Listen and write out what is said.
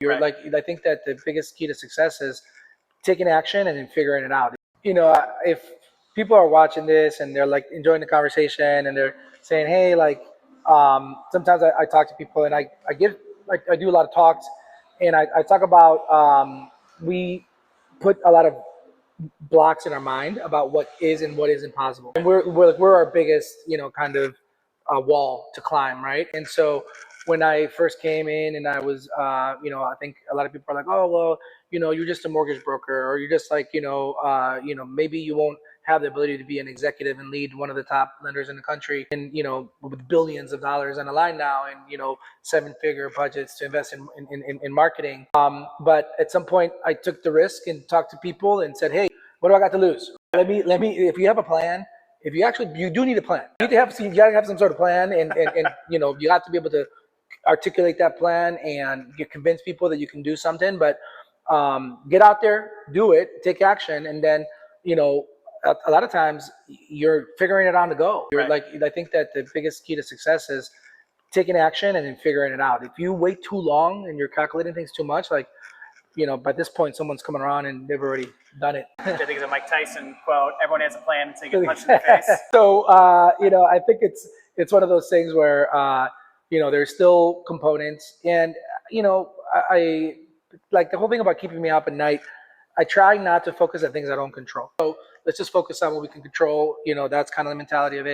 You're Right. like, I think that the biggest key to success is taking action and then figuring it out. If people are watching this and they're like enjoying the conversation and they're saying, hey, like, sometimes I talk to people and I give, like, I do a lot of talks and I talk about, we put a lot of blocks in our mind about what is and what isn't possible. And we're our biggest, kind of wall to climb, right? And so when I first came in and I was, I think a lot of people are like, oh, well, you're just a mortgage broker, or you're just like, maybe you won't have the ability to be an executive and lead one of the top lenders in the country, and with billions of dollars on the line now, and seven-figure budgets to invest in marketing. But at some point, I took the risk and talked to people and said, hey, what do I got to lose? Let me. If you have a plan, if you do need a plan. You gotta have some sort of plan, and you have to be able to articulate that plan and convince people that you can do something. But get out there, do it, take action, and then a lot of times you're figuring it out on the go. You're Right. like, I think that the biggest key to success is taking action and then figuring it out. If you wait too long and you're calculating things too much, like, by this point, someone's coming around and they've already done it. I think of the Mike Tyson quote, everyone has a plan until you get punched in the face. So, I think it's one of those things where, there's still components, and, I like the whole thing about keeping me up at night. I try not to focus on things I don't control. So let's just focus on what we can control. That's kind of the mentality of it.